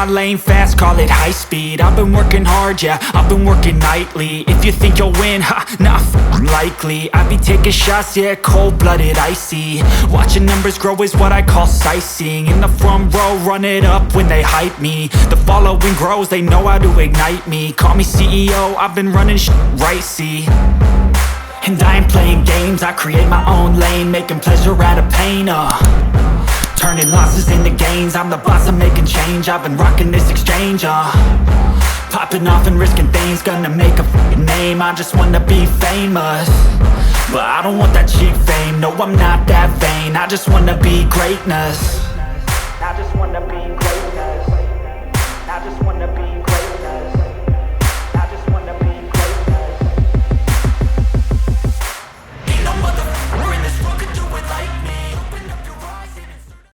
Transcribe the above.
lane fast, call it high speed. I've been working hard, yeah, I've been working nightly. If you think you'll win, not likely. I be taking shots, yeah, cold-blooded, icy. Watching numbers grow is what I call sightseeing. In the front row, run it up when they hype me. The following grows, they know how to ignite me. Call me CEO, I've been running right, see. And I ain't playing games, I create my own lane, making pleasure out of pain, turning losses into gains. I'm the boss, I'm making change. I've been rocking this exchange, popping off and risking things. Gonna make a f***ing name. I just wanna be famous, but I don't want that cheap fame. No, I'm not that vain. I just wanna be greatness. I just wanna be